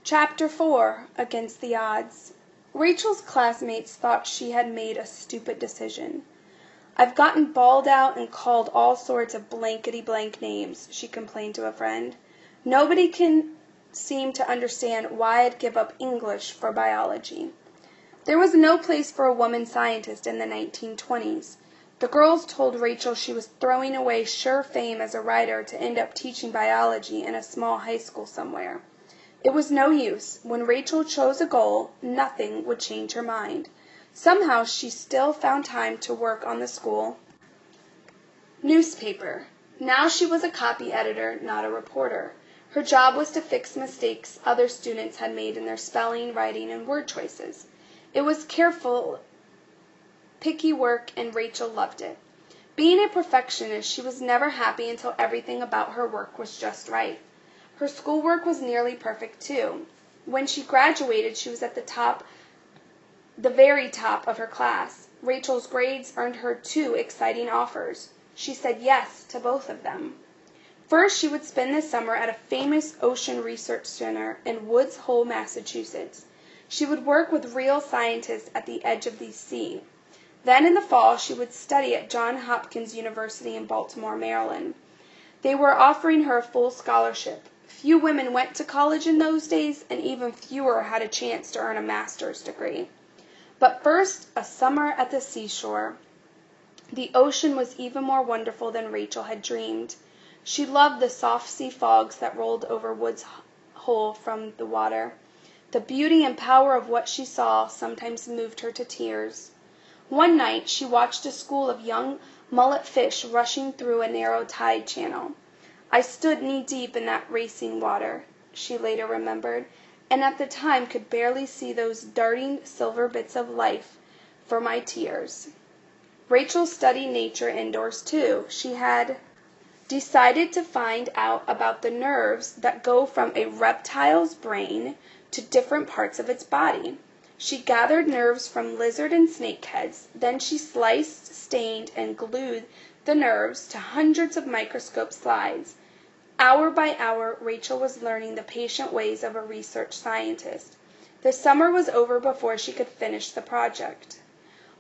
Chapter 4 Against the Odds. Rachel's classmates thought she had made a stupid decision. "I've gotten bawled out and called all sorts of blankety-blank names," she complained to a friend. "Nobody can seem to understand why I'd give up English for biology." There was no place for a woman scientist in the 1920s. The girls told Rachel she was throwing away sure fame as a writer to end up teaching biology in a small high school somewhere. It was no use. When Rachel chose a goal, nothing would change her mind. Somehow she still found time to work on the school newspaper. Now she was a copy editor, not a reporter. Her job was to fix mistakes other students had made in their spelling, writing, and word choices. It was careful, picky work, and Rachel loved it. Being a perfectionist, she was never happy until everything about her work was just right. Her schoolwork was nearly perfect, too. When she graduated, she was at the very top of her class. Rachel's grades earned her 2 exciting offers. She said yes to both of them. First, she would spend the summer at a famous ocean research center in Woods Hole, Massachusetts. She would work with real scientists at the edge of the sea. Then in the fall, she would study at Johns Hopkins University in Baltimore, Maryland. They were offering her a full scholarship. Few women went to college in those days, and even fewer had a chance to earn a master's degree. But first, a summer at the seashore. The ocean was even more wonderful than Rachel had dreamed. She loved the soft sea fogs that rolled over Woods Hole from the water. The beauty and power of what she saw sometimes moved her to tears. One night, she watched a school of young mullet fish rushing through a narrow tide channel. "I stood knee-deep in that racing water," she later remembered, "and at the time could barely see those darting silver bits of life for my tears." Rachel studied nature indoors, too. She had decided to find out about the nerves that go from a reptile's brain to different parts of its body. She gathered nerves from lizard and snake heads. Then she sliced, stained, and glued the nerves to hundreds of microscope slides. Hour by hour, Rachel was learning the patient ways of a research scientist. The summer was over before she could finish the project.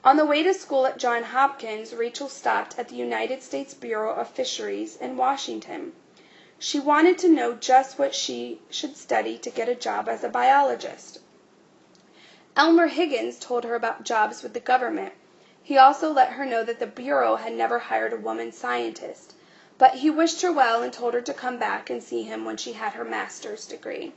On the way to school at Johns Hopkins, Rachel stopped at the United States Bureau of Fisheries in Washington. She wanted to know just what she should study to get a job as a biologist. Elmer Higgins told her about jobs with the government. He also let her know that the Bureau had never hired a woman scientist, but he wished her well and told her to come back and see him when she had her master's degree.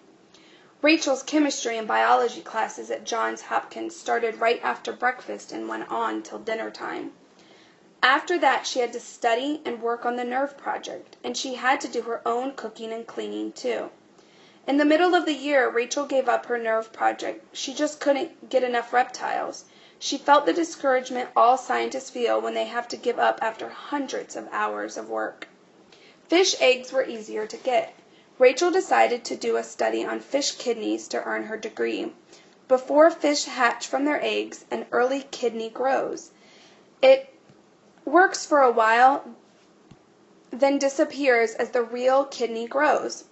Rachel's chemistry and biology classes at Johns Hopkins started right after breakfast and went on till dinner time. After that, she had to study and work on the nerve project, and she had to do her own cooking and cleaning, too. In the middle of the year, Rachel gave up her nerve project. She just couldn't get enough reptiles. She felt the discouragement all scientists feel when they have to give up after hundreds of hours of work. Fish eggs were easier to get. Rachel decided to do a study on fish kidneys to earn her degree. Before fish hatch from their eggs, an early kidney grows. It works for a while, then disappears as the real kidney grows.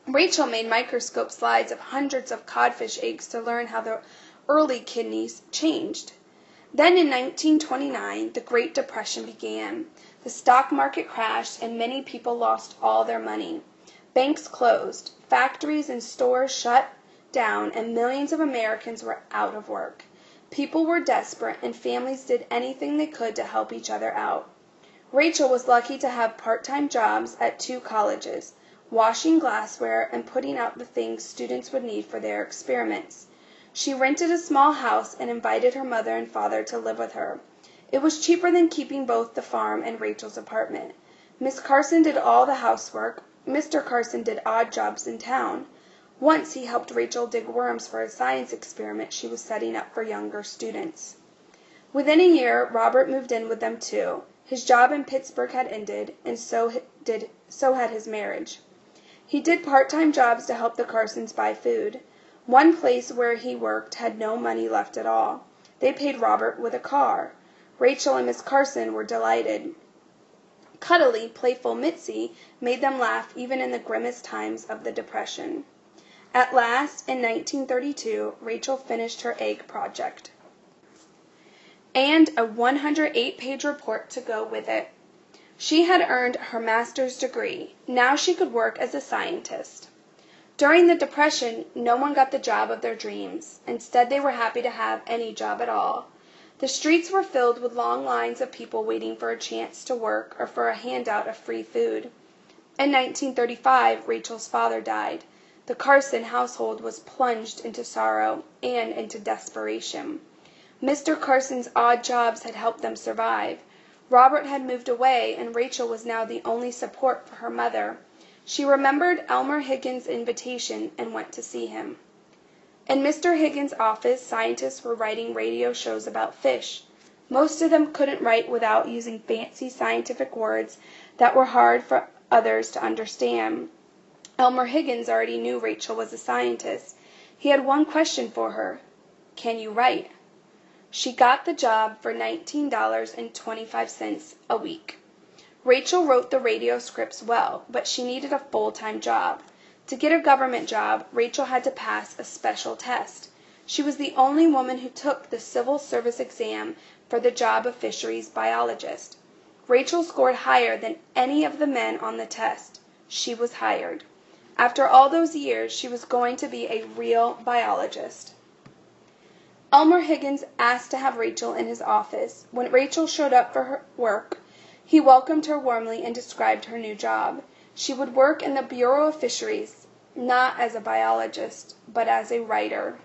Rachel made microscope slides of hundreds of codfish eggs to learn how the early kidneys changed. Then in 1929, the Great Depression began. The stock market crashed and many people lost all their money. Banks closed, factories and stores shut down, and millions of Americans were out of work. People were desperate, and families did anything they could to help each other out. Rachel was lucky to have part-time jobs at 2 colleges, washing glassware and putting out the things students would need for their experiments. She rented a small house and invited her mother and father to live with her. It was cheaper than keeping both the farm and Rachel's apartment. Miss Carson did all the housework. Mr. Carson did odd jobs in town. Once he helped Rachel dig worms for a science experiment she was setting up for younger students. Within a year, Robert moved in with them too. His job in Pittsburgh had ended, and so had his marriage. He did part-time jobs to help the Carsons buy food. One place where he worked had no money left at all. They paid Robert with a car. Rachel and Miss Carson were delighted. Cuddly, playful Mitzi made them laugh even in the grimmest times of the Depression. At last, in 1932, Rachel finished her egg project, and a 108-page report to go with it. She had earned her master's degree. Now she could work as a scientist. During the Depression, no one got the job of their dreams. Instead, they were happy to have any job at all. The streets were filled with long lines of people waiting for a chance to work or for a handout of free food. In 1935, Rachel's father died. The Carson household was plunged into sorrow and into desperation. Mr. Carson's odd jobs had helped them survive. Robert had moved away, and Rachel was now the only support for her mother. She remembered Elmer Higgins' invitation and went to see him. In Mr. Higgins' office, scientists were writing radio shows about fish. Most of them couldn't write without using fancy scientific words that were hard for others to understand. Elmer Higgins already knew Rachel was a scientist. He had one question for her. "Can you write?" She got the job for $19.25 a week. Rachel wrote the radio scripts well, but she needed a full-time job. To get a government job, Rachel had to pass a special test. She was the only woman who took the civil service exam for the job of fisheries biologist. Rachel scored higher than any of the men on the test. She was hired. After all those years, she was going to be a real biologist. Elmer Higgins asked to have Rachel in his office. When Rachel showed up for her work, he welcomed her warmly and described her new job. She would work in the Bureau of Fisheries, not as a biologist, but as a writer.